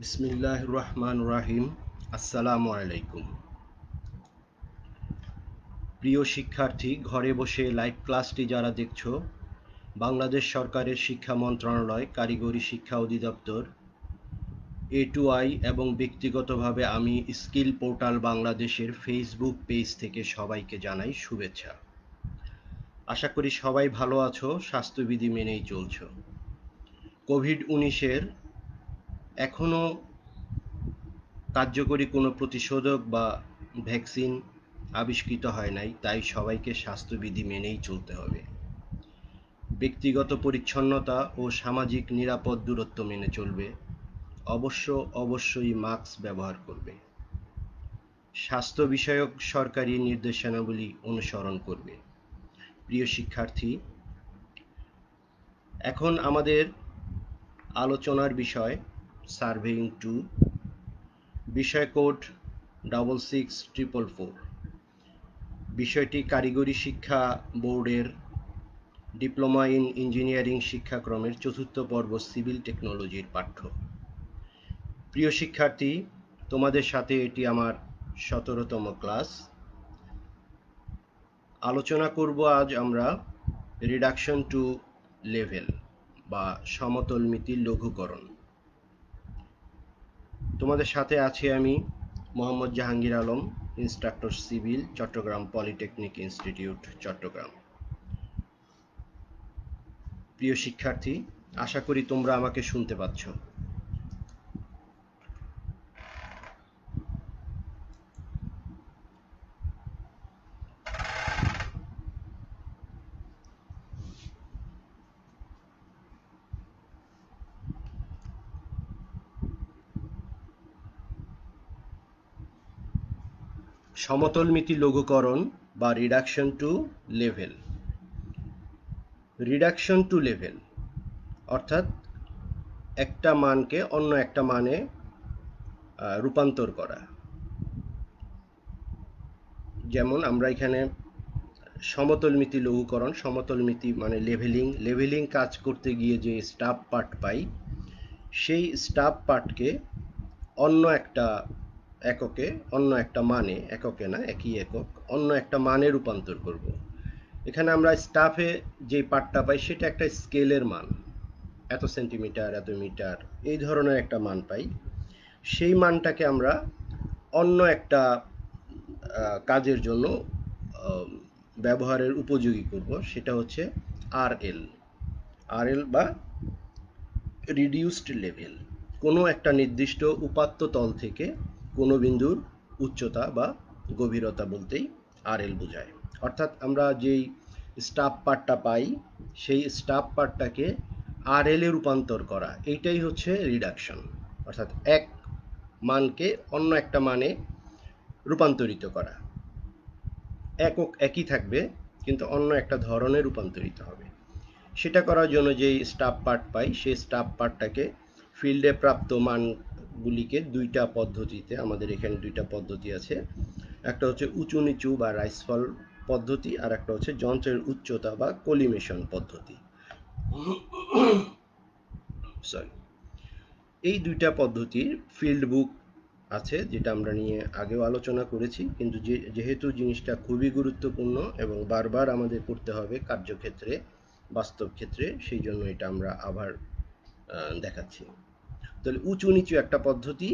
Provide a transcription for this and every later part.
বিসমিল্লাহির রহমানির রহিম। আসসালামু আলাইকুম। প্রিয় শিক্ষার্থী, ঘরে বসে লাইভ ক্লাসটি যারা দেখছো, বাংলাদেশ সরকারের শিক্ষা মন্ত্রণালয়, কারিগরি শিক্ষা অধিদপ্তর, A2I এবং ব্যক্তিগতভাবে আমি স্কিল পোর্টাল বাংলাদেশের ফেসবুক পেজ থেকে সবাইকে জানাই শুভেচ্ছা। আশা করি সবাই ভালো আছো, স্বাস্থ্যবিধি মেনেই চলছো। কোভিড-19 এখনও কার্যকরী কোনো প্রতিষেধক বা ভ্যাকসিন আবিষ্কৃত হয় নাই, তাই সবাইকে স্বাস্থ্যবিধি মেনেই চলতে হবে। ব্যক্তিগত পরিচ্ছন্নতা ও সামাজিক নিরাপদ দূরত্ব মেনে চলবে। অবশ্যই মাস্ক ব্যবহার করবে। স্বাস্থ্য বিষয়ক সরকারি নির্দেশনাবলী অনুসরণ করবে। প্রিয় শিক্ষার্থী, এখন আমাদের আলোচনার বিষয় সার্ভেইং 2, বিষয় কোড 66444। বিষয়টি কারিগরি শিক্ষা বোর্ডের ডিপ্লোমা ইন ইঞ্জিনিয়ারিং শিক্ষাক্রমের 4র্থ পর্ব সিভিল টেকনোলজির পাঠ্য। প্রিয় শিক্ষার্থী, তোমাদের সাথে এটি আমার 17তম ক্লাস। আলোচনা করব আজ আমরা রিডাকশন টু লেভেল বা সমতলমিতির লঘুকরণ। তোমাদের সাথে আছি আমি Mohammad Jahangir Alam, instructor civil, Chattogram polytechnic institute, Chattogram. প্রিয় শিক্ষার্থী, আশা করি তোমরা আমাকে শুনতে পাচ্ছ। সমতলমিতি লঘুকরণ বা reduction to level. Reduction to level অর্থাৎ একটা মানকে অন্য একটা মানে রূপান্তর করা। যেমন আমরা এখানে সমতলমিতি লঘুকরণ, সমতলমিতি মানে লেভেলিং কাজ করতে গিয়ে যে স্টাফ পার্ট পাই, সেই স্টাফ পার্টকে অন্য একটা এককে, অন্য একটা মানে, এককে না একই একক, অন্য একটা মানে রূপান্তর করব। এখানে আমরা স্টাফে যে পার্টটা পাই সেটা একটা স্কেলের মান, এত সেন্টিমিটার, এত মিটার, এই ধরনের একটা মান পাই। সেই মানটাকে আমরা অন্য একটা কাজের জন্য ব্যবহারের উপযোগী করব, সেটা হচ্ছে আরএল বা রিডিউসড লেভেল। কোনো একটা নির্দিষ্ট উপাত্ত তল থেকে কোনো বিন্দুর উচ্চতা বা গভীরতা বলতেই আরএল বোঝায়। অর্থাৎ আমরা যেই স্টাফ পার্টটা পাই, সেই স্টাফ পার্টটাকে আরএল এ রূপান্তর করা, এইটাই হচ্ছে রিডাকশন। অর্থাৎ এক মানকে অন্য একটা মানে রূপান্তরিত করা। একক একই থাকবে কিন্তু অন্য একটা ধরনে রূপান্তরিত হবে। সেটা করার জন্য যেই স্টাফ পার্ট পাই, সেই স্টাফ পার্টটাকে ফিল্ডে প্রাপ্ত মানগুলিকে দুইটা পদ্ধতিতে, আমাদের এখানে দুইটা পদ্ধতি আছে। একটা হচ্ছে উঁচু নিচু বা রাইসফল পদ্ধতি, আর একটা হচ্ছে যন্ত্রের উচ্চতা বা কলিমেশন পদ্ধতি। এই দুইটা পদ্ধতির ফিল্ড বুক আছে, যেটা আমরা নিয়ে আগেও আলোচনা করেছি, কিন্তু যেহেতু জিনিসটা খুবই গুরুত্বপূর্ণ এবং বারবার আমাদের করতে হবে কার্যক্ষেত্রে, বাস্তব ক্ষেত্রে, সেই জন্য এটা আমরা আবার দেখাচ্ছি। তাহলে উঁচু নিচু একটা পদ্ধতি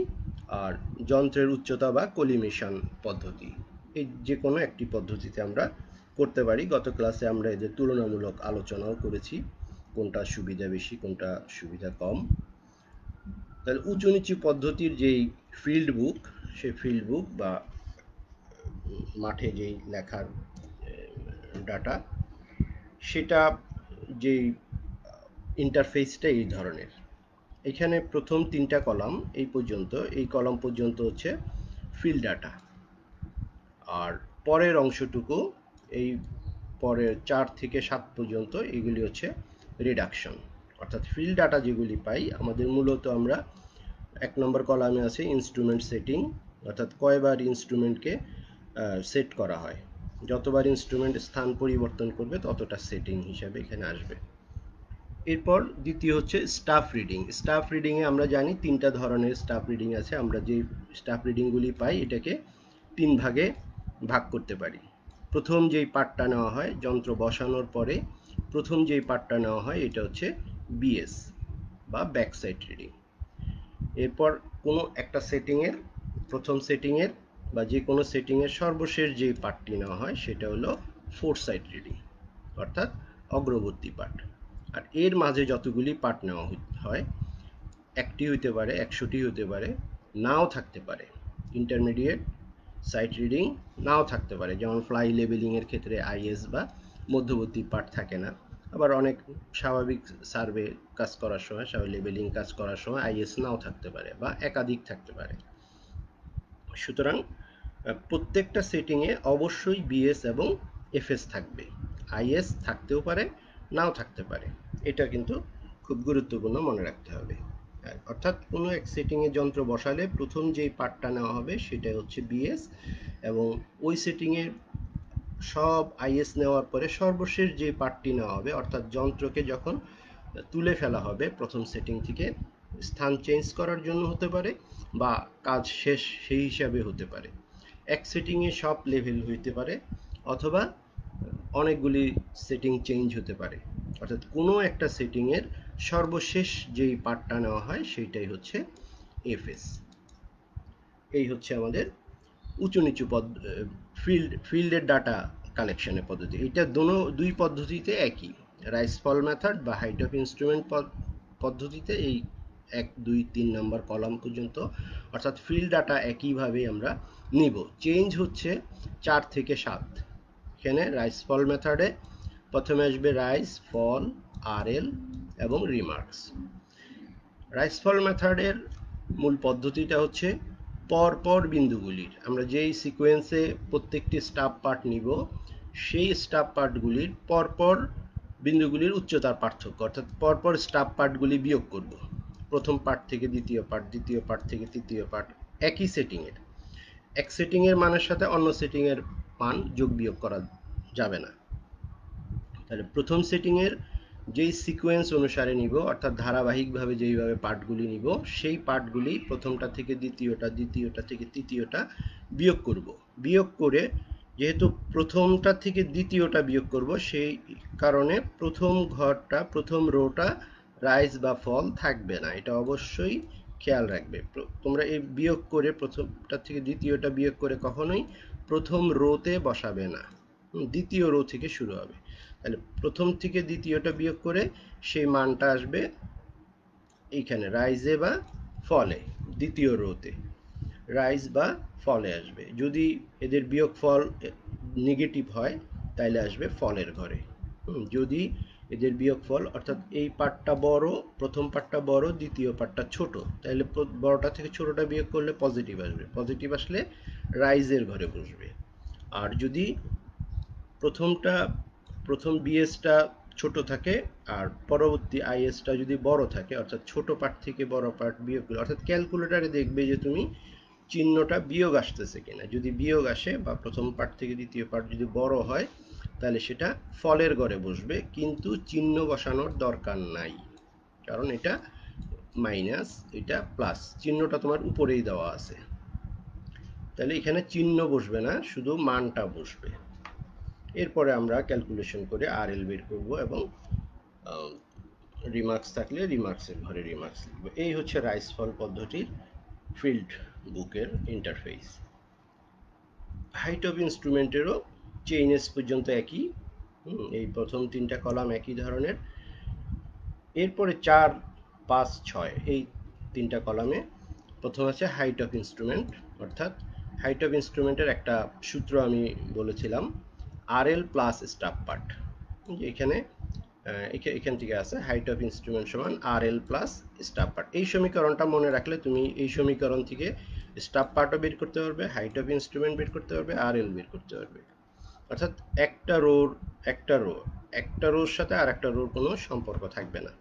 আর যন্ত্রের উচ্চতা বা কলিমেশন পদ্ধতি, এই যে কোনো একটি পদ্ধতিতে আমরা করতে পারি। গত ক্লাসে আমরা এদের তুলনামূলক আলোচনাও করেছি, কোনটা সুবিধা বেশি, কোনটা সুবিধা কম। তাহলে উঁচু নিচু পদ্ধতির যেই ফিল্ড বুক, সেই ফিল্ড বুক বা মাঠে যেই লেখার ডাটা, সেটা যেই ইন্টারফেসটা এই ধরনের। এখানে প্রথম 3টা কলাম এই পর্যন্ত, এই কলাম পর্যন্ত হচ্ছে ফিল্ড ডাটা, আর পরের অংশটুকু এই পরের 4 থেকে 7 পর্যন্ত এগুলি হচ্ছে রিডাকশন। অর্থাৎ ফিল্ড ডাটা যেগুলি পাই আমাদের, মূলত আমরা 1 নম্বর কলামে আছে ইনস্ট্রুমেন্ট সেটিং, অর্থাৎ কয়বার ইনস্ট্রুমেন্টকে সেট করা হয়। যতবার ইনস্ট্রুমেন্ট স্থান পরিবর্তন করবে ততটা সেটিং হিসাবে এখানে আসবে। এরপর দ্বিতীয় হচ্ছে স্টাফ রিডিং। স্টাফ রিডিংয়ে আমরা জানি তিনটা ধরনের স্টাফ রিডিং আছে। আমরা যে স্টাফ রিডিংগুলি পাই এটাকে তিন ভাগে ভাগ করতে পারি। প্রথম যেই পার্টটা নেওয়া হয় যন্ত্র বসানোর পরে প্রথম যেই পার্টটা নেওয়া হয় এটা হচ্ছে বিএস বা ব্যাক সাইড রিডিং। এরপর কোনো একটা সেটিংয়ের প্রথম সেটিংয়ের বা যে কোনো সেটিংয়ের সর্বশেষ যেই পার্টটি নেওয়া হয় সেটা হলো ফোর সাইড রিডিং, অর্থাৎ অগ্রবর্তী পার্ট। আর এর মাঝে যতগুলি পার্ট নেওয়া হয়, একটি হইতে পারে, 100টি হতে পারে, নাও থাকতে পারে। ইন্টারমিডিয়েট সাইট রিডিং নাও থাকতে পারে, যেমন ফ্লাই লেবেলিংয়ের ক্ষেত্রে আইএস বা মধ্যবর্তী পার্ট থাকে না। আবার অনেক স্বাভাবিক সার্ভে কাজ করার সময়, স্বাভাবিক লেবেলিং কাজ করার সময় আইএস নাও থাকতে পারে বা একাধিক থাকতে পারে। সুতরাং প্রত্যেকটা সেটিংয়ে অবশ্যই বিএস এবং এফএস থাকবে। আইএস থাকতেও পারে, নাও থাকতে পারে। এটা কিন্তু খুব গুরুত্বপূর্ণ, মনে রাখতে হবে। অর্থাৎ কোনো এক সেটিংয়ে যন্ত্র বসালে প্রথম যেই পার্টটা নেওয়া হবে সেটা হচ্ছে বিএস, এবং ওই সেটিংয়ে সব আইএস নেওয়ার পরে সর্বশেষ যে পার্টটি নেওয়া হবে, অর্থাৎ যন্ত্রকে যখন তুলে ফেলা হবে প্রথম সেটিং থেকে, স্থান চেঞ্জ করার জন্য হতে পারে বা কাজ শেষ সেই হিসাবে হতে পারে। এক সেটিংয়ে সব লেভেল হইতে পারে, অথবা অনেকগুলি সেটিং চেঞ্জ হতে পারে। অর্থাৎ কোনো একটা সেটিংয়ের সর্বশেষ যেই পার্টটা নেওয়া হয় সেইটাই হচ্ছে এফএস। এই হচ্ছে আমাদের উঁচু নিচু ফিল্ডের ডাটা কালেকশনের পদ্ধতি। এটা দুই পদ্ধতিতে একই। রাইস ফল মেথড বা হাইট অফ ইনস্ট্রুমেন্ট পদ্ধতিতে এই 1, 2, 3 নম্বর কলাম পর্যন্ত, অর্থাৎ ফিল্ড ডাটা একইভাবে আমরা নিব। চেঞ্জ হচ্ছে 4 থেকে 7। এখানে রাইস ফল মেথডে প্রথমে আসবে রাইস, ফল, আরএল এবং রিমার্কস। রাইস ফল মেথডের মূল পদ্ধতিটা হচ্ছে পরপর বিন্দুগুলির, আমরা যেই সিকোয়েন্সে প্রত্যেকটি স্টাফ পার্ট নিব সেই স্টাফ পার্টগুলির পরপর বিন্দুগুলির উচ্চতার পার্থক্য, অর্থাৎ পরপর স্টাফ পার্টগুলি বিয়োগ করব। প্রথম পার্ট থেকে দ্বিতীয় পার্ট, দ্বিতীয় পার্ট থেকে তৃতীয় পার্ট, একই সেটিংয়ের। এক সেটিংয়ের মানের সাথে অন্য সেটিংয়ের মান যোগ বিয়োগ করা যাবে না। তাহলে প্রথম সেটিংয়ের যেই সিকোয়েন্স অনুসারে নিব, অর্থাৎ ধারাবাহিকভাবে যেইভাবে পার্টগুলি নিব, সেই পার্টগুলি প্রথমটা থেকে দ্বিতীয়টা, দ্বিতীয়টা থেকে তৃতীয়টা বিয়োগ করব। বিয়োগ করে, যেহেতু প্রথমটা থেকে দ্বিতীয়টা বিয়োগ করব, সেই কারণে প্রথম ঘরটা, প্রথম রোটা রাইস বা ফল থাকবে না। এটা অবশ্যই খেয়াল রাখবে। তোমরা এই বিয়োগ করে, প্রথমটা থেকে দ্বিতীয়টা বিয়োগ করে কখনোই প্রথম রোতে বসাবে না, দ্বিতীয় রো থেকে শুরু হবে। তাহলে প্রথম থেকে দ্বিতীয়টা বিয়োগ করে সেই মানটা আসবে এইখানে রাইজে বা ফলে, দ্বিতীয় রোতে রাইজ বা ফলে আসবে। যদি এদের বিয়োগফল নেগেটিভ হয় তাহলে আসবে ফলের ঘরে। যদি এদের বিয়োগফল, অর্থাৎ এই পার্টটা বড়, প্রথম পার্টটা বড়, দ্বিতীয় পার্টটা ছোট, তাহলে বড়টা থেকে ছোটটা বিয়োগ করলে পজিটিভ আসবে। পজিটিভ আসলে রাইজের ঘরে বসবে। আর যদি প্রথম বিএসটা ছোট থাকে আর পরবর্তী আইএসটা যদি বড় থাকে, অর্থাৎ ছোট পার্ট থেকে বড় পার্ট বিয়োগ করে, অর্থাৎ ক্যালকুলেটারে দেখবে যে তুমি চিহ্নটা বিয়োগ আসতেছে কিনা। যদি বিয়োগ আসে বা প্রথম পার্ট থেকে দ্বিতীয় পার্ট যদি বড় হয়, তাহলে সেটা ফলের ঘরে বসবে, কিন্তু চিহ্ন বসানোর দরকার নাই, কারণ এটা মাইনাস, এটা প্লাস, চিহ্নটা তোমার উপরেই দেওয়া আছে। তাহলে এখানে চিহ্ন বসবে না, শুধু মানটা বসবে। এরপরে আমরা ক্যালকুলেশন করে আরএল বের করব এবং রিমার্কস থাকলে রিমার্কসের ঘরে রিমার্কস লিখব। এই হচ্ছে রাইস ফল পদ্ধতির ফিল্ড বুকের ইন্টারফেস। হাইট অফ ইনস্ট্রুমেন্টেরও চেইনেস পর্যন্ত একই। এই প্রথম 3টা কলাম একই ধরনের। এরপরে 4, 5, 6 এই 3টা কলামে প্রথম আছে হাইট অফ ইনস্ট্রুমেন্ট, অর্থাৎ হাইট অফ ইনস্ট্রুমেন্টের একটা সূত্র আমি বলেছিলাম, আরএল প্লাস স্টাফ পার্ট। এখানে এখান থেকে আছে হাইট অফ ইনস্ট্রুমেন্ট সমান আরএল প্লাস স্টাফ পার্ট। এই সমীকরণটা মনে রাখলে তুমি এই সমীকরণ থেকে স্টাফ পার্টও বের করতে পারবে, হাইট অফ ইনস্ট্রুমেন্ট বের করতে পারবে, আরএল বের করতে পারবে। অর্থাৎ একটা রোর সাথে আর একটা রোর কোনো সম্পর্ক থাকবে না।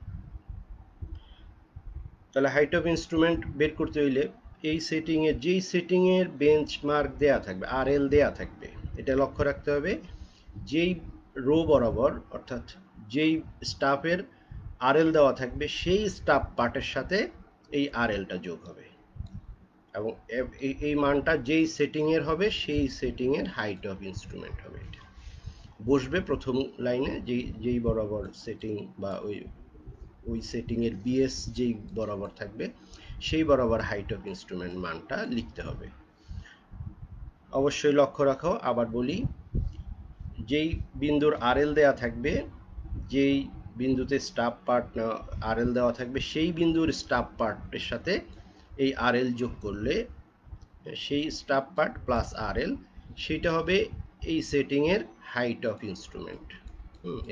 তাহলে হাইট অফ ইনস্ট্রুমেন্ট বের করতে হইলে এই সেটিংয়ে, যেই সেটিংয়ের বেঞ্চমার্ক দেয়া থাকবে, আরএল দেয়া থাকবে, এটা লক্ষ্য রাখতে হবে। যেই রো বরাবর, অর্থাৎ যেই স্টাফের আরএল দেওয়া থাকবে সেই স্টাফ পার্টের সাথে এই আরএলটা যোগ হবে, এবং এই মানটা যেই সেটিং এর হবে সেই সেটিং এর হাইট অফ ইনস্ট্রুমেন্ট হবে। এটা বসবে প্রথম লাইনে, যেই বরাবর সেটিং বা ওই সেটিং এর বিএস যেই বরাবর থাকবে সেই বরাবর হাইট অফ ইনস্ট্রুমেন্ট মানটা লিখতে হবে। অবশ্যই লক্ষ্য রাখো, আবার বলি, যেই বিন্দুর আরএল দেওয়া থাকবে, যেই বিন্দুতে স্টাফ পার্ট আরএল দেওয়া থাকবে সেই বিন্দুর স্টাফ পার্টের সাথে এই আরএল যোগ করলে সেই স্টাফ পার্ট প্লাস আরএল সেটা হবে এই সেটিং এর হাইট অফ ইনস্ট্রুমেন্ট।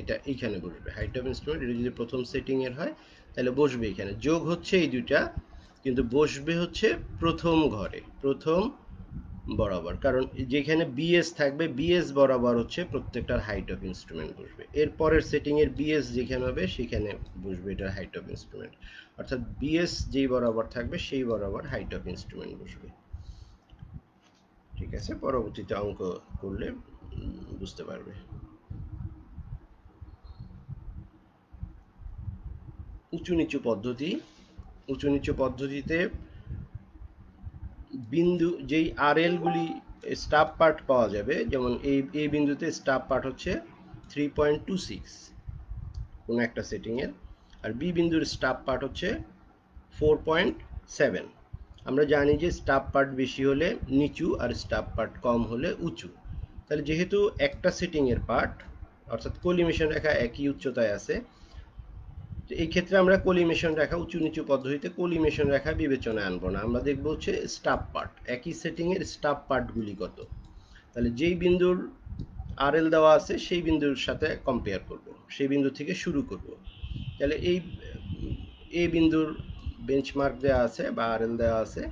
এটা এইখানে বসবে হাইট অফ ইনস্ট্রুমেন্ট। এটা যদি প্রথম সেটিং এর হয় তাহলে বসবে এখানে, যোগ হচ্ছে এই দুইটা, কিন্তু বসবে হচ্ছে প্রথম ঘরে, প্রথম বরাবর, কারণ যেখানে বিএস থাকবে বিএস বরাবর হচ্ছে প্রত্যেকটার হাইট অফ ইনস্ট্রুমেন্ট বসবে। এর পরের সেটিং এর বিএস যেখানে হবে সেখানে বসবে এটার হাইট অফ ইনস্ট্রুমেন্ট, অর্থাৎ বিএস যেই বরাবর থাকবে সেই বরাবর হাইট অফ ইনস্ট্রুমেন্ট বসবে। ঠিক আছে, পরবর্তীতে অঙ্ক করলে বুঝতে পারবে। উঁচু নিচু পদ্ধতি। উঁচু নিচু পদ্ধতিতে বিন্দু যেই আরএল গুলি স্টাফ পার্ট পাওয়া যাবে, যেমন এই বিন্দুতে স্টাফ পার্ট হচ্ছে 3.26 কোনো একটা সেটিং এর, আর বি বিন্দুর স্টাফ পার্ট হচ্ছে 4.7। আমরা জানি যে স্টাফ পার্ট বেশি হলে নিচু আর স্টাফ পার্ট কম হলে উঁচু। তাহলে যেহেতু একটা সেটিং এর পার্ট, অর্থাৎ কোলিমেশন রেখা একই উচ্চতায় আছে, এই ক্ষেত্রে আমরা কোলিমেশন রেখা, উঁচু নিচু পদ্ধতিতে কোলিমেশন রেখা বিবেচনায় আনবো না। আমরা দেখবো হচ্ছে স্টাফ পার্ট, একই সেটিং এর স্টাফ পার্টগুলি কত। তাহলে যেই বিন্দুর আরএল দেওয়া আছে সেই বিন্দুর সাথে কম্পেয়ার করব, সেই বিন্দু থেকে শুরু করব। তাহলে এই বিন্দুর বেঞ্চমার্ক দেওয়া আছে বা আরএল দেওয়া আছে,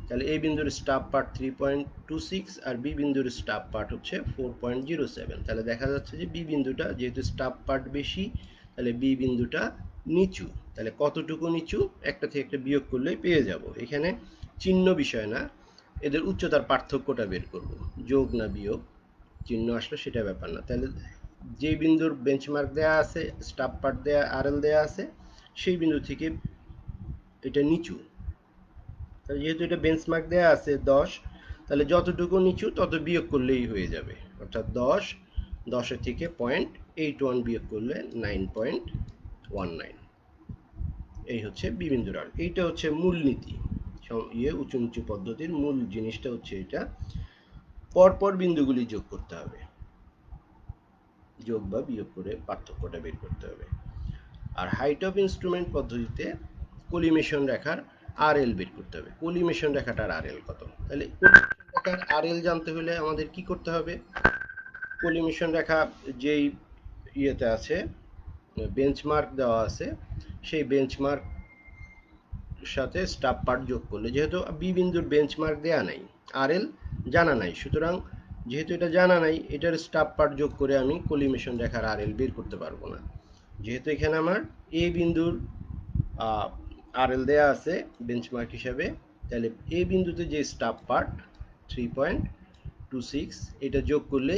তাহলে এই বিন্দুর স্টাফ পার্ট 3.26 আর বি বিন্দুর স্টাফ পার্ট হচ্ছে 4.07। তাহলে দেখা যাচ্ছে যে বি বিন্দুটা যেহেতু স্টাফ পার্ট বেশি, তাহলে বি বিন্দুটা নিচু। তাহলে কতটুকু নিচু, একটা থেকে একটা বিয়োগ করলেই পেয়ে যাব। এখানে চিহ্ন বিষয় না, এদের উচ্চতার পার্থক্যটা বের করব, যোগ না বিয়োগ, চিহ্ন আসলে সেটা ব্যাপার না। তাহলে যে বিন্দুর বেঞ্চমার্ক দেয়া আছে, স্টাফ পার্ট দেয়া, আরএল দেয়া আছে, সেই বিন্দু থেকে এটা নিচু। তাহলে যেহেতু এটা বেঞ্চমার্ক দেয়া আছে 10, তাহলে যতটুকু নিচু তত বিয়োগ করলেই হয়ে যাবে, অর্থাৎ 10 থেকে 0.81 বিয়োগ করলে 9.19। এই হচ্ছে বি বিন্দুর আর। এইটা হচ্ছে মূলনীতি, উঁচু নিচু পদ্ধতির মূল জিনিসটা হচ্ছে এটা, পরপর বিন্দুগুলি যোগ করতে হবে, যোগ বা বিয়োগ করে পার্থক্যটা বের করতে হবে। আর হাইট অফ ইনস্ট্রুমেন্ট পদ্ধতিতে কোলিমেশন রেখার আরএল বের করতে হবে, কোলিমেশন রেখাটার আরএল কত। তাহলে কোলিমেশন রেখার আরএল জানতে হলে আমাদের কি করতে হবে, কোলিমেশন রেখা যেই ইয়েতে আছে, বেঞ্চমার্ক দেওয়া আছে, সেই বেঞ্চমার্ক সাথে স্টাফ পার্ট যোগ করলে, যেহেতু বি বিন্দুর বেঞ্চমার্ক দেয়া নাই, আরএল জানা নাই, সুতরাং যেহেতু এটা জানা নাই, এটার স্টাফ পার্ট যোগ করে আমি কোলিমেশন রেখার আরএল বের করতে পারবো না। যেহেতু এখানে আমার এ বিন্দুর আরএল দেয়া আছে বেঞ্চমার্ক হিসাবে, তাহলে এ বিন্দুতে যে স্টাফ পার্ট 3.26, এটা যোগ করলে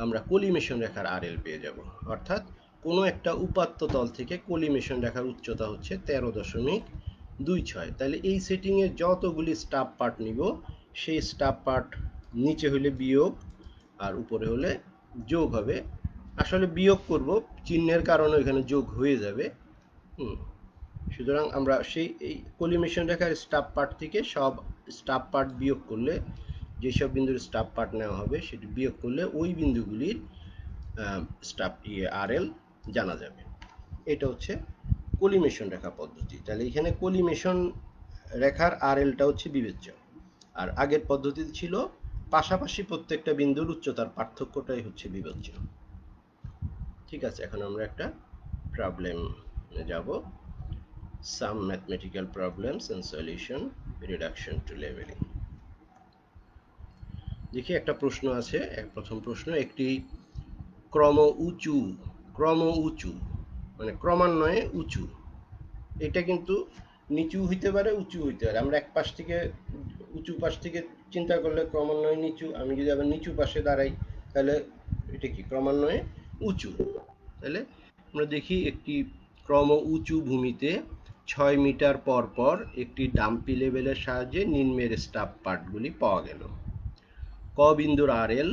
আমরা কোলিমেশন রেখার আরএল পেয়ে যাব। অর্থাৎ কোনো একটা উপাত্ত তল থেকে কোলিমেশন রেখার উচ্চতা হচ্ছে 13.26। তাহলে এই সেটিং এর যতগুলি স্টাফ পার্ট নিব, সেই স্টাফ পার্ট নিচে হলে বিয়োগ আর উপরে হলে যোগ হবে। আসলে বিয়োগ করব, চিহ্নের কারণে এখানে যোগ হয়ে যাবে। সুতরাং আমরা এই কোলিমেশন রেখার স্টাফ পার্ট থেকে সব স্টাফ পার্ট বিয়োগ করলে, যেসব বিন্দুর স্টাফ পার্ট নেওয়া হবে সেটি বিয়োগ করলে ওই বিন্দুগুলির আরএল জানা যাবে। এটা হচ্ছে কোলিমেশন রেখা পদ্ধতি। তাহলে এখানে কোলিমেশন রেখার আরএলটা হচ্ছে বিবেচ্য, আর আগের পদ্ধতিতে ছিল পাশাপাশি প্রত্যেকটা বিন্দুর উচ্চতার পার্থক্যটাই হচ্ছে বিবেচ্য। ঠিক আছে, এখন আমরা একটা প্রবলেম যাব, some mathematical problems and solution, reduction to leveling। দেখি একটা প্রশ্ন আছে, প্রথম প্রশ্ন, একটি ক্রম উঁচু মানে ক্রমান্বয়ে উঁচু, এটা কিন্তু নিচু হইতে পারে উঁচু হইতে পারে। আমরা এক পাশ থেকে উঁচু পাশ থেকে চিন্তা করলে ক্রমান্বয়ে নিচু, আমি যদি আবার নিচু পাশে দাঁড়াই তাহলে এটা কি ক্রমান্বয়ে উঁচু। তাহলে আমরা দেখি একটি ক্রম উঁচু ভূমিতে 6 মিটার পর পর একটি ডাম্পি লেভেলের সাহায্যে নিম্নের স্টাফ পার্টগুলি পাওয়া গেল। ক বিন্দুর আরএল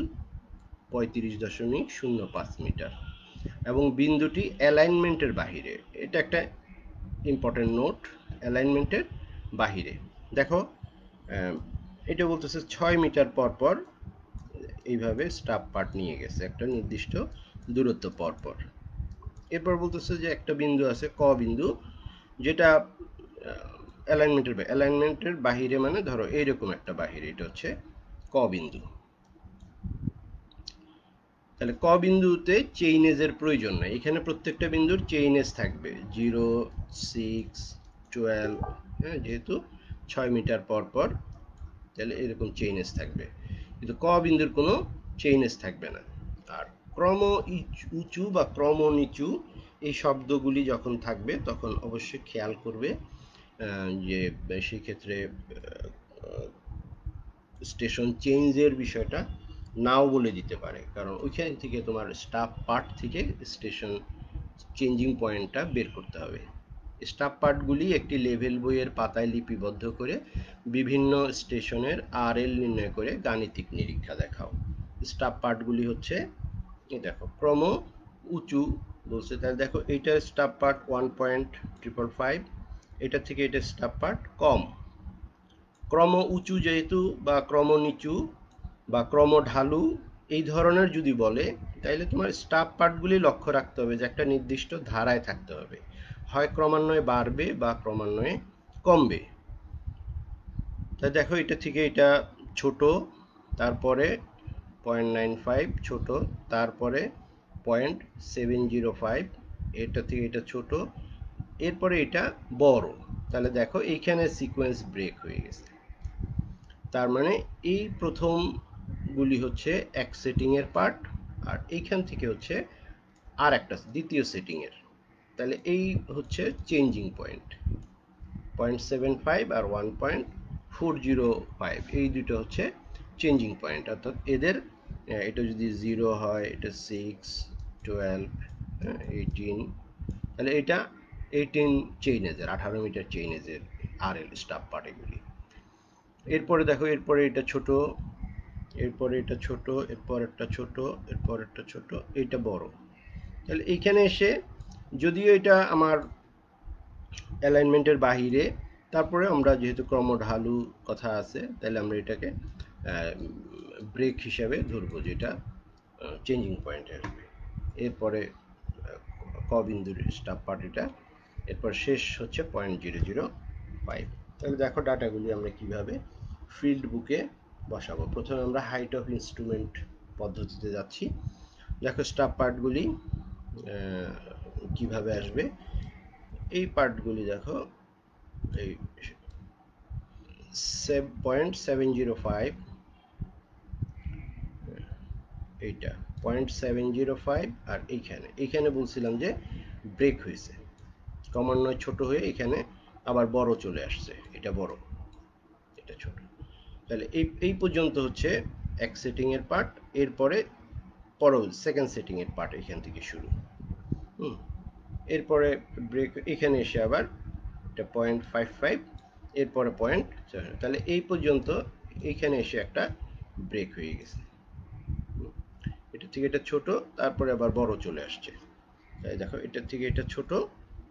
35.05 মিটার এবং বিন্দুটি অ্যালাইনমেন্টের বাহিরে। এটা একটা ইম্পর্টেন্ট নোট, অ্যালাইনমেন্টের বাহিরে। দেখো এটা বলতেছে 6 মিটার পর পর এইভাবে স্টাফ পার্ট নিয়ে গেছে একটা নির্দিষ্ট দূরত্ব পর পর। এরপর বলতেছে যে একটা বিন্দু আছে ক বিন্দু, যেটা অ্যালাইনমেন্টের বাহিরে, মানে ধরো এইরকম একটা বাহিরে, এটা হচ্ছে ক বিন্দু। তাহলে ক বিন্দুতে চেইন এজের প্রয়োজন নাই, এখানে প্রত্যেকটা বিন্দুর চেইন এজ থাকবে 0, 6, 12, হ্যাঁ, যেহেতু 6 মিটার পর পর, তাহলে এরকম চেইন এজ থাকবে। কিন্তু ক বিন্দুর কোনো চেইন এজ থাকবে না। আর ক্রম উঁচু বা ক্রম নিচু এই শব্দগুলি যখন থাকবে তখন অবশ্যই খেয়াল করবে যে সেই ক্ষেত্রে স্টেশন চেঞ্জের বিষয়টা নাও বলে দিতে পারে, কারণ ওইখান থেকে তোমার স্টাফ পার্ট থেকে স্টেশন চেঞ্জিং পয়েন্টটা বের করতে হবে। স্টাফ পার্টগুলি একটি লেভেল বইয়ের পাতায় লিপিবদ্ধ করে বিভিন্ন স্টেশনের আরএল নির্ণয় করে গাণিতিক নিরীক্ষা দেখাও। স্টাফ পার্টগুলি হচ্ছে এই দেখো ক্রম উঁচু বলছে, তাহলে দেখো এইটার স্টাফ পার্ট 1.555, এটা থেকে এটা স্টাফ পার্ট কম। ক্রম উঁচু যেহেতু বা ক্রম নিচু বা ক্রম ঢালু এই ধরনের যদি বলে, তাইলে তোমার স্টাফ পার্টগুলি লক্ষ্য রাখতে হবে যে একটা নির্দিষ্ট ধারায় থাকতে হবে, হয় ক্রমান্বয়ে বাড়বে বা ক্রমান্বয়ে কমবে। তাই দেখো এটা থেকে এটা ছোট, তারপরে 0.95 ছোট, তারপরে 0.705, এটা থেকে এটা ছোট, এরপরে এটা বড়। তাহলে দেখো এইখানে সিকোয়েন্স ব্রেক হয়ে গেছে, তার মানে এই প্রথমগুলি হচ্ছে এক সেটিংয়ের পার্ট, আর এইখান থেকে হচ্ছে আর একটা দ্বিতীয় সেটিংয়ের। তাহলে এই হচ্ছে চেঞ্জিং পয়েন্ট, 0.75 আর 1.405, এই দুটো হচ্ছে চেঞ্জিং পয়েন্ট। অর্থাৎ এদের এটা যদি 0 হয়, এটা 6, 12, 18, তাহলে এটা 18 চেইন এজের, 18 মিটার চেইন এজের আরএল স্টাফ পার্ট এগুলি। এরপরে দেখো এরপরে এটা ছোট, এরপরে এটা ছোট, এরপর একটা ছোট, এরপর একটা ছোট, এইটা বড়। তাহলে এইখানে এসে যদিও এটা আমার অ্যালাইনমেন্টের বাহিরে, তারপরে আমরা যেহেতু ক্রমঢালু কথা আছে, তাহলে আমরা এটাকে ব্রেক হিসাবে ধরবো, যেটা চেঞ্জিং পয়েন্টে আসবে। এরপরে ক বিন্দুর স্টাফ পার্ট এটা, এরপর শেষ হচ্ছে 0.005। তাহলে দেখো ডাটাগুলি আমরা কিভাবে ফিল্ড বুকে বসাবো। প্রথমে আমরা হাইট অফ ইনস্ট্রুমেন্ট পদ্ধতিতে যাচ্ছি। দেখো স্টাফ পার্টগুলি কিভাবে আসবে। এই পার্টগুলি দেখো এই 0.705, এইটা 0.705, আর এইখানে বলছিলাম যে ব্রেক হয়েছে, ক্রমান্বয়ে ছোট হয়ে এখানে আবার বড় চলে আসছে, এটা বড়, এটা ছোট। তাহলে এই পর্যন্ত হচ্ছে এক সেটিং এর পার্ট, এরপরে সেকেন্ড সেটিং এর পার্ট এখান থেকে শুরু। এরপরে ব্রেক এখানে এসে আবার এটা 0.55, এরপরে 0.7, তাহলে এই পর্যন্ত এইখানে এসে একটা ব্রেক হয়ে গেছে। এটা থেকে এটা ছোট, তারপরে আবার বড় চলে আসছে। তাই দেখো এটা থেকে এটা ছোট,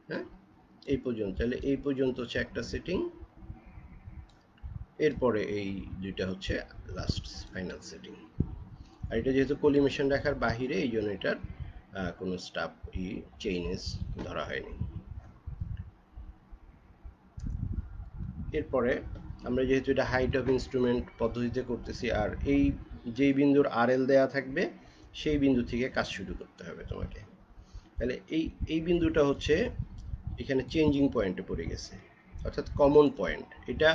হ্যাঁ, এই পর্যন্ত। তাহলে এই পর্যন্ত হচ্ছে একটা সেটিং, এরপরে এই দুইটা হচ্ছে লাস্ট ফাইনাল সেটিং। আর এটা যেহেতু কলিমেশন রেখার বাহিরে, এই জন্য এটার কোনো স্টাফ চেইনেস ধরা হয়নি। এরপরে আমরা যেহেতু এটা হাইট অফ ইনস্ট্রুমেন্ট পদ্ধতিতে করতেছি, আর এই যেই বিন্দুর আরএল দেয়া থাকবে সেই বিন্দু থেকে কাজ শুরু করতে হবে তোমাকে। তাহলে এই বিন্দুটা হচ্ছে এখানে চেঞ্জিং পয়েন্টে পড়ে গেছে, অর্থাৎ কমন পয়েন্ট। এটা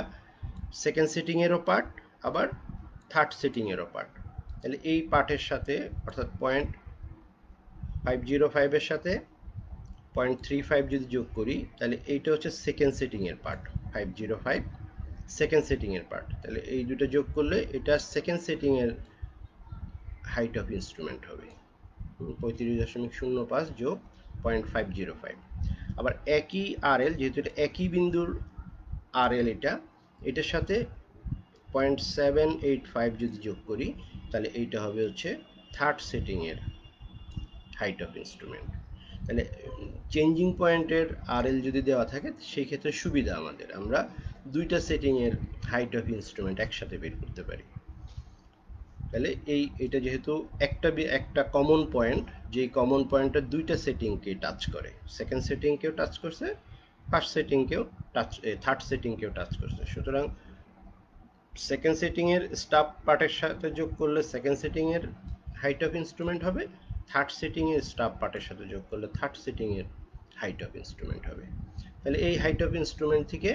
সেকেন্ড সেটিংয়েরও পার্ট, আবার থার্ড সেটিংয়েরও পার্ট। তাহলে এই পার্টের সাথে, অর্থাৎ 0.505 এর সাথে 0.35 যদি যোগ করি, তাহলে এইটা হচ্ছে সেকেন্ড সেটিংয়ের পার্ট। 505 সেকেন্ড সেটিংয়ের পার্ট, তাহলে এই দুটো যোগ করলে এটা সেকেন্ড সেটিংয়ের হাইট অফ ইনস্ট্রুমেন্ট হবে 35.05 যোগ 0.505। আবার একই আরএল, যেহেতু এটা একই বিন্দুর আরএল, এটার সাথে 0.785 যদি যোগ করি, তাহলে এইটা হবে হচ্ছে থার্ড সেটিংয়ের হাইট অফ ইনস্ট্রুমেন্ট। তাহলে চেঞ্জিং পয়েন্টের আরএল যদি দেওয়া থাকে সেই ক্ষেত্রে সুবিধা আমাদের, আমরা দুইটা সেটিংয়ের হাইট অফ ইনস্ট্রুমেন্ট একসাথে বের করতে পারি। তাহলে এটা যেহেতু একটা কমন পয়েন্ট, যেই কমন পয়েন্টটা দুইটা সেটিংকে টাচ করে, সেকেন্ড সেটিংকেও টাচ করছে, ফার্স্ট সেটিংকেও টাচ, থার্ড সেটিংকেও টাচ করছে, সুতরাং সেকেন্ড সেটিংয়ের স্টাফ পার্টের সাথে যোগ করলে সেকেন্ড সেটিংয়ের হাইট অফ ইনস্ট্রুমেন্ট হবে, থার্ড সেটিংয়ের স্টাফ পার্টের সাথে যোগ করলে থার্ড সেটিংয়ের হাইট অফ ইনস্ট্রুমেন্ট হবে। তাহলে এই হাইট অফ ইনস্ট্রুমেন্ট থেকে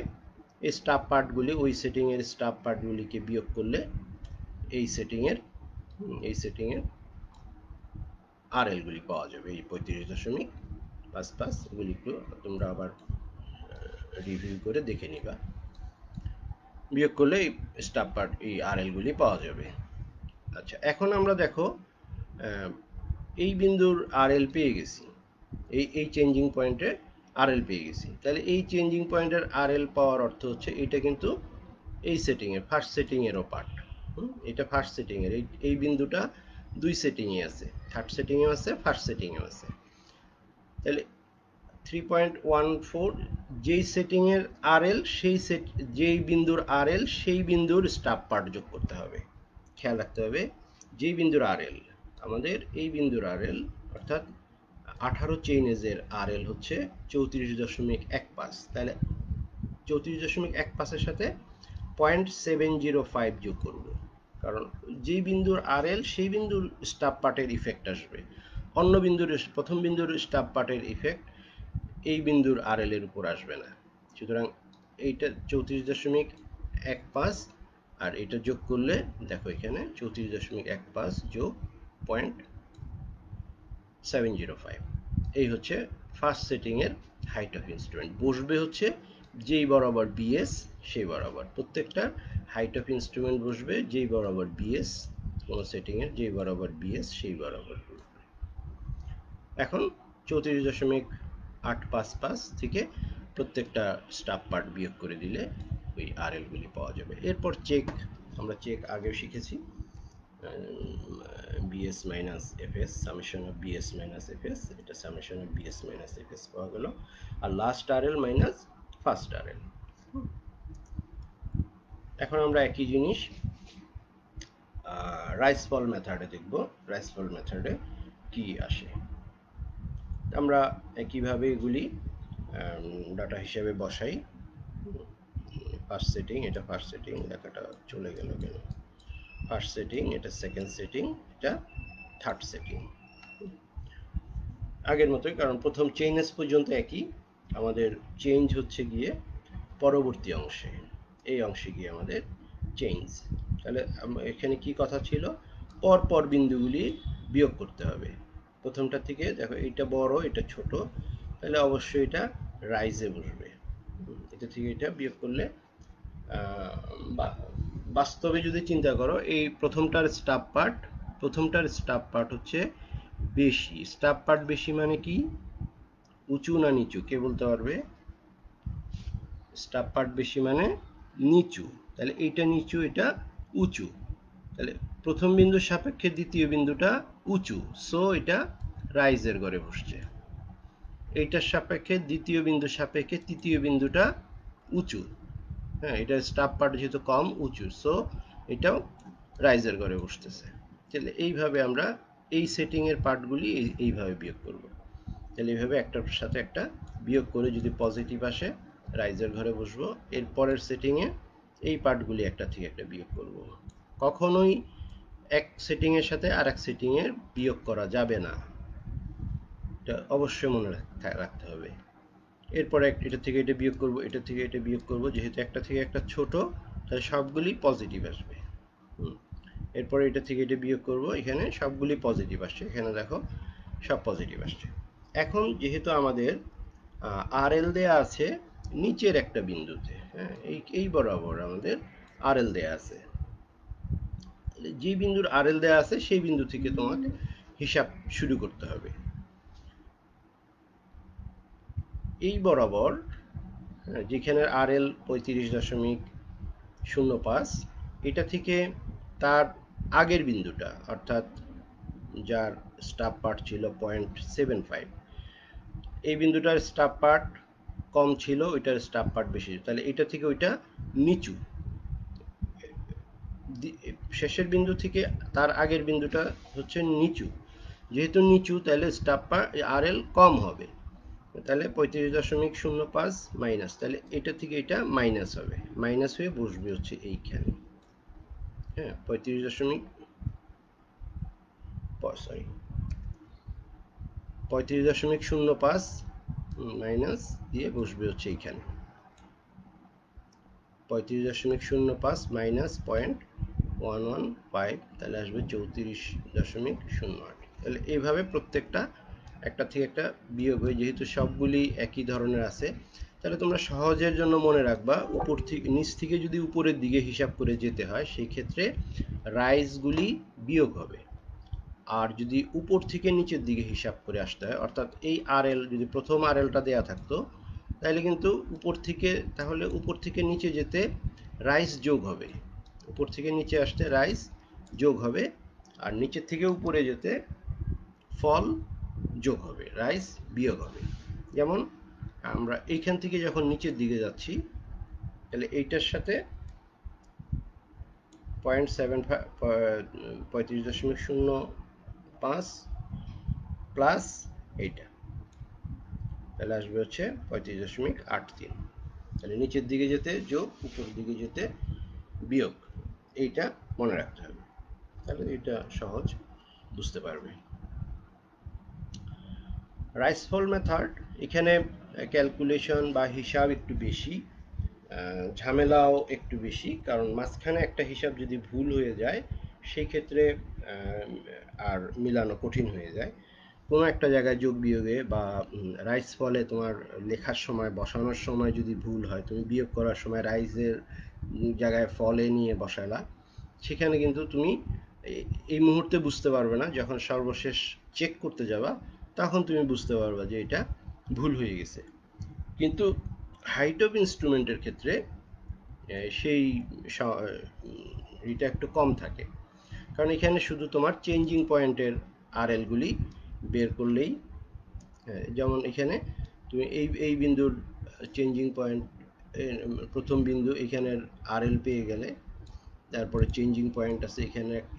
এই স্টাফ পার্টগুলি, ওই সেটিংয়ের স্টাফ পার্টগুলিকে বিয়োগ করলে এই সেটিংয়ের আরএলগুলি পাওয়া যাবে। এই 35.55 এগুলি একটু তোমরা আবার রিভিউ করে দেখে নিবা, বিয়োগ করলে এই স্টাফ পার্ট, এই আরএলগুলি পাওয়া যাবে। আচ্ছা, এখন আমরা দেখো এই বিন্দুর আরএল পেয়ে গেছি, এই চেঞ্জিং পয়েন্টের আরএল পেয়ে গেছি। তাহলে এই চেঞ্জিং পয়েন্টের আরএল পাওয়ার অর্থ হচ্ছে এটা কিন্তু এই সেটিংয়ের ফার্স্ট সেটিংয়েরও পার্ট। এটা ফার্স্ট সেটিংয়ের, এই বিন্দুটা দুই সেটিংয়ে আছে, থার্ড সেটিংয়েও আছে, ফার্স্ট সেটিংয়েও আছে। তাহলে 3.14 যেই সেটিংয়ের আরএল, যেই বিন্দুর আরএল সেই বিন্দুর স্টাফ পার্ট যোগ করতে হবে। খেয়াল রাখতে হবে, যেই বিন্দুর আরএল, আমাদের এই বিন্দুর আরএল অর্থাৎ 18 চেইন এজের আরএল হচ্ছে 34.15, তাহলে 34.15 সাথে 0.705 যোগ করব, কারণ যেই বিন্দুর আরএল সেই বিন্দুর স্টাফ পার্টের ইফেক্ট আসবে, অন্য বিন্দুর, প্রথম বিন্দুর স্টাফ পার্টের ইফেক্ট এই বিন্দুর আরএল এর উপর আসবে না। সুতরাং এইটা 34.15 আর এটা যোগ করলে দেখো এখানে 34.15 যোগ 0.705, এই হচ্ছে ফার্স্ট সেটিং এর হাইট অফ ইনস্ট্রুমেন্ট। বসবে হচ্ছে যেই বরাবর বিএস সেই বরাবর, প্রত্যেকটা হাইট অফ ইনস্ট্রুমেন্ট বসবে যেই বরাবর বিএস, কোন সেটিং এর যেই বরাবর বিএস সেই বরাবর বসবে। এখন 34.855 থেকে প্রত্যেকটা স্টাফ পার্ট বিয়োগ করে দিলে ওই আরএল গুলি পাওয়া যাবে। এরপর চেক, আমরা চেক আগেও শিখেছি, BS minus FS, summation of BS minus FS, এটা summation of BS minus FS পাওয়া গেল, আর last RL minus first RL. এখন আমরা একই জিনিস রাইসফল মেথডে দেখব, রাইসফল মেথডে কি আসে। আমরা একইভাবে এগুলি ডাটা হিসেবে বসাই। ফার্স্ট সেটিং, এটা ফার্স্ট সেটিং, লেখাটা চলে গেল কেন, ফার্স্ট সেটিং, এটা সেকেন্ড সেটিং, এটা থার্ড সেটিং, আগের মতোই, কারণ প্রথম চেইনেস পর্যন্ত একই, আমাদের চেঞ্জ হচ্ছে গিয়ে পরবর্তী অংশে, এই অংশে গিয়ে আমাদের চেঞ্জ। তাহলে এখানে কি কথা ছিল, পরপর বিন্দুগুলি বিয়োগ করতে হবে। প্রথমটা থেকে দেখো, এটা বড় এটা ছোট, তাহলে অবশ্যই এটা রাইজে বসবে, এটা থেকে এটা বিয়োগ করলে বাস্তবে যদি চিন্তা করো, এই প্রথমটার স্টাফ পার্ট হচ্ছে বেশি। স্টাফ পার্ট বেশি মানে কি, উঁচু না নিচু, কে বলতে পারবে? স্টাফ পার্ট বেশি মানে নিচু, তাহলে এইটা নিচু এটা উঁচু, তাহলে প্রথম বিন্দুর সাপেক্ষে দ্বিতীয় বিন্দুটা উঁচু, সো এটা রাইজের ঘরে বসছে। এইটার সাপেক্ষে দ্বিতীয় বিন্দুর সাপেক্ষে তৃতীয় বিন্দুটা উঁচু, হ্যাঁ, এটা স্টাফ পার্ট যেহেতু কম, উঁচু, সো এটাও রাইজের ঘরে বসতেছে। তাহলে এইভাবে আমরা এই সেটিং এর পার্টগুলি এইভাবে বিয়োগ করব। তাহলে এইভাবে একটার সাথে একটা বিয়োগ করে যদি পজিটিভ আসে রাইজের ঘরে বসবো, এর পরের সেটিংয়ে এই পার্টগুলি একটা থেকে একটা বিয়োগ করব। কখনোই এক সেটিং এর সাথে আর এক সেটিং এর বিয়োগ করা যাবে না, এটা অবশ্যই মনে রাখতে হবে। এরপরে এটা থেকে এটা বিয়োগ করব, এটা থেকে এটা বিয়োগ করব, যেহেতু একটা থেকে একটা ছোট তাহলে সবগুলি পজিটিভ আসবে। এরপরে এটা থেকে এটা বিয়োগ করব, এখানে সবগুলি পজিটিভ আসছে, এখানে দেখো সব পজিটিভ আসছে। এখন যেহেতু আমাদের আরএল দেয়া আছে নিচের একটা বিন্দুতে, হ্যাঁ, এই বরাবর আমাদের আরএল দেয়া আছে, যে বিন্দুর আরএল দেয়া আছে সেই বিন্দু থেকে তোমাকে হিসাব শুরু করতে হবে। এই বরাবর যেখানে RL 35.05, এটা থেকে তার আগের বিন্দুটা অর্থাৎ যার স্টাফ পার্ট ছিল 0.75, এই বিন্দুটার স্টাফ পার্ট কম ছিল, ওইটার স্টাফ পার্ট বেশি, তাহলে এটা থেকে ওইটা নিচু, শেষের বিন্দু থেকে তার আগের বিন্দুটা হচ্ছে নিচু, যেহেতু নিচু তাহলে স্টাফ পার্ট RL কম হবে, তাহলে 35.05 মাইনাস, তাহলে এটা থেকে এটা মাইনাস হবে, মাইনাস হয়ে বসবে হচ্ছে এইখানে। হ্যাঁ, 35.05 মাইনাস দিয়ে বসবে হচ্ছে এইখানে, 35.05 মাইনাস 0.115, তাহলে আসবে 34.08। তাহলে এইভাবে প্রত্যেকটা একটা থেকে একটা বিয়োগ হয়ে, যেহেতু সবগুলি একই ধরনের আছে, তাহলে তোমরা সহজের জন্য মনে রাখবা উপর থেকে নিচ থেকে যদি উপরের দিকে হিসাব করে যেতে হয় সেই ক্ষেত্রে রাইজগুলি বিয়োগ হবে, আর যদি উপর থেকে নিচের দিকে হিসাব করে আসতে হয় অর্থাৎ এই RL যদি প্রথম RLটা দেয়া থাকতো তাহলে কিন্তু উপর থেকে নিচে যেতে রাইজ যোগ হবে, উপর থেকে নিচে আসতে রাইজ যোগ হবে, আর নিচের থেকে উপরে যেতে ফল যোগ হবে, রাইজ বিয়োগ হবে। যেমন আমরা এইখান থেকে যখন নিচের দিকে যাচ্ছি তাহলে এইটার সাথে 35.05 প্লাস এইটা, তাহলে আসবে হচ্ছে 35.83, তাহলে নিচের দিকে যেতে যোগ, উপরের দিকে যেতে বিয়োগ, এইটা মনে রাখতে হবে, তাহলে এটা সহজ বুঝতে পারবে। রাইসফল মেথড, এখানে ক্যালকুলেশন বা হিসাব একটু বেশি, ঝামেলাও একটু বেশি, কারণ মাঝখানে একটা হিসাব যদি ভুল হয়ে যায় সেই ক্ষেত্রে আর মিলানো কঠিন হয়ে যায়। কোনো একটা জায়গায় যোগ বিয়োগে বা রাইস ফলে তোমার লেখার সময় বসানোর সময় যদি ভুল হয়, তুমি বিয়োগ করার সময় রাইজের জায়গায় ফলে নিয়ে বসালা, সেখানে কিন্তু তুমি এই মুহূর্তে বুঝতে পারবে না, যখন সর্বশেষ চেক করতে যাবা তখন তুমি বুঝতে পারবা যে এটা ভুল হয়ে গেছে। কিন্তু হাইট অফ ইনস্ট্রুমেন্টের ক্ষেত্রে সেই এটা একটু কম থাকে, কারণ এখানে শুধু তোমার চেঞ্জিং পয়েন্টের RL-গুলি বের করলেই, যেমন এখানে তুমি এই বিন্দুর চেঞ্জিং পয়েন্ট, প্রথম বিন্দু এখানের RL পেয়ে গেলে, তারপরে চেঞ্জিং পয়েন্ট আছে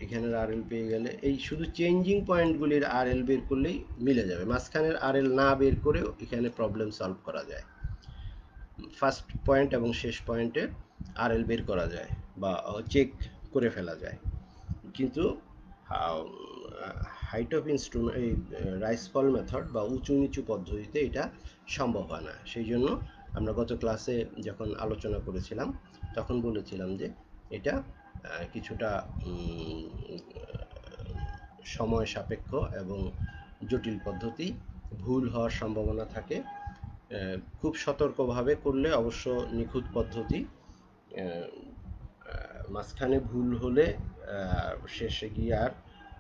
এখানের RL পেয়ে গেলে, এই শুধু চেঞ্জিং পয়েন্টগুলির RL বের করলেই মিলে যাবে, মাঝখানের RL না বের করেও এখানে প্রবলেম সলভ করা যায়, ফার্স্ট পয়েন্ট এবং শেষ পয়েন্টের RL বের করা যায় বা চেক করে ফেলা যায়, কিন্তু হাইট অফ ইনস্ট্রুমেন্ট এই রাইসফল মেথড বা উঁচু নিচু পদ্ধতিতে এটা সম্ভব হয় না। সেই জন্য আমরা গত ক্লাসে যখন আলোচনা করেছিলাম তখন বলেছিলাম যে এটা কিছুটা সময় সাপেক্ষ এবং জটিল পদ্ধতি, ভুল হওয়ার সম্ভাবনা থাকে, খুব সতর্কভাবে করলে অবশ্য নিখুঁত পদ্ধতি, মাঝখানে ভুল হলে শেষে গিয়ে আর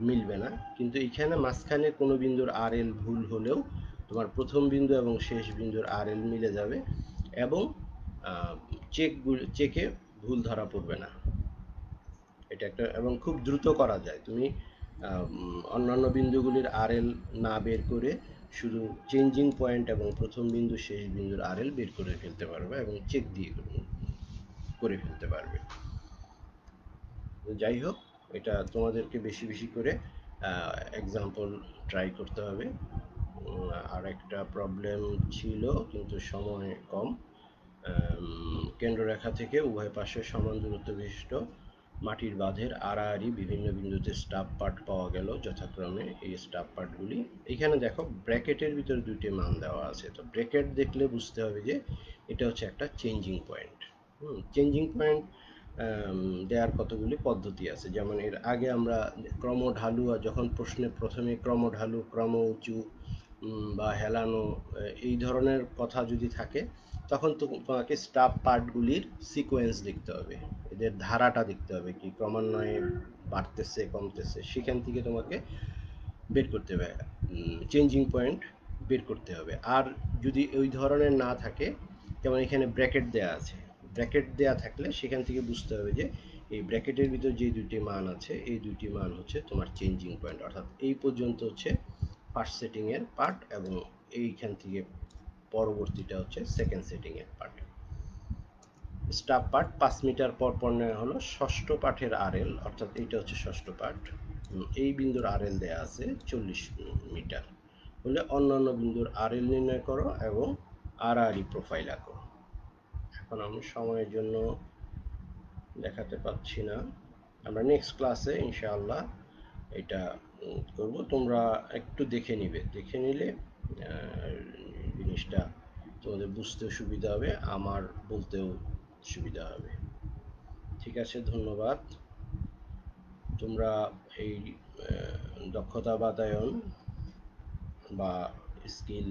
মিলবে না, কিন্তু এখানে মাঝখানে কোনো বিন্দুর RL ভুল হলেও তোমার প্রথম বিন্দু এবং শেষ বিন্দুর RL মিলে যাবে এবং চেকে ভুল ধরা পড়বে না, এটা একটা, এবং খুব দ্রুত করা যায়, তুমি অন্যান্য বিন্দুগুলির RL না বের করে শুধু চেঞ্জিং পয়েন্ট এবং প্রথম বিন্দু শেষ বিন্দুর RL বের করে ফেলতে পারবে এবং চেক দিয়ে করে ফেলতে পারবে। যাই হোক, এটা তোমাদেরকে বেশি বেশি করে এক্সাম্পল ট্রাই করতে হবে। আর একটা প্রবলেম ছিল কিন্তু সময় কম, কেন্দ্ররেখা থেকে উভয় পাশে সমান দূরত্ব বিশিষ্ট মাটির বাঁধের আড়াআড়ি বিভিন্ন বিন্দুতে স্টাফ পার্ট পাওয়া গেল, যথাক্রমে এই স্টাফ পার্টগুলি, এখানে দেখো ব্র্যাকেটের ভিতরে দুটি মান দেওয়া আছে, তো ব্র্যাকেট দেখলে বুঝতে হবে যে এটা হচ্ছে একটা চেঞ্জিং পয়েন্ট। চেঞ্জিং পয়েন্ট দেওয়ার কতগুলি পদ্ধতি আছে, যেমন এর আগে আমরা ক্রমঢালু, যখন প্রশ্নে প্রথমে ক্রমঢালু, ক্রম উঁচু বা হেলানো এই ধরনের কথা যদি থাকে তখন তোমাকে স্টাফ পার্টগুলির সিকোয়েন্স দেখতে হবে, এদের ধারাটা দেখতে হবে, কি ক্রমান্বয়ে বাড়তেছে কমতেছে, সেখান থেকে তোমাকে বের করতে হবে চেঞ্জিং পয়েন্ট বের করতে হবে। আর যদি ওই ধরনের না থাকে, যেমন এখানে ব্র্যাকেট দেয়া আছে, ব্র্যাকেট দেয়া থাকলে সেখান থেকে বুঝতে হবে যে এই ব্র্যাকেটের ভিতর যে দুটি মান আছে এই দুটি মান হচ্ছে তোমার চেঞ্জিং পয়েন্ট, অর্থাৎ এই পর্যন্ত হচ্ছে ফার্স্ট সেটিংয়ের পার্ট এবং এইখান থেকে পরবর্তীটা হচ্ছে সেকেন্ড সেটিংয়ের পার্ট। স্টাফ পার্ট 5 মিটার পর পর নেওয়া হলো। ষষ্ঠ পাঠের আরএল, অর্থাৎ এইটা হচ্ছে ষষ্ঠ পাঠ, এই বিন্দুর আরএল দেয়া আছে 40 মিটার হলে অন্যান্য বিন্দুর আরএল নির্ণয় করো এবং আড়াআড়ি প্রোফাইল আঁকো। এখন আমি সময়ের জন্য দেখাতে পাচ্ছি না, আমরা নেক্সট ক্লাসে ইনশাআল্লাহ এটা করব। তোমরা একটু দেখে নিবে, দেখে নিলে জিনিসটা তোমাদের বুঝতেও সুবিধা হবে, আমার বলতেও সুবিধা হবে। ঠিক আছে, ধন্যবাদ। তোমরা এই দক্ষতা বাতায়ন বা স্কিল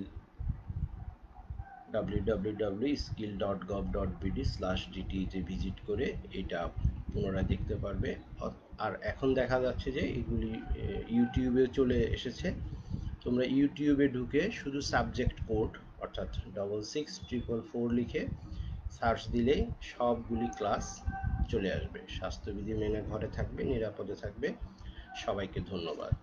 www.skill.gov.bd/dt তে ভিজিট করে এটা পুনরায় দেখতে পারবে। আর এখন দেখা যাচ্ছে যে এগুলি ইউটিউবে চলে এসেছে। তোমরা ইউটিউবে ঢুকে শুধু সাবজেক্ট কোড অর্থাৎ 664444 লিখে সার্চ দিলেই সবগুলি ক্লাস চলে আসবে। স্বাস্থ্যবিধি মেনে ঘরে থাকবে, নিরাপদে থাকবে। সবাইকে ধন্যবাদ।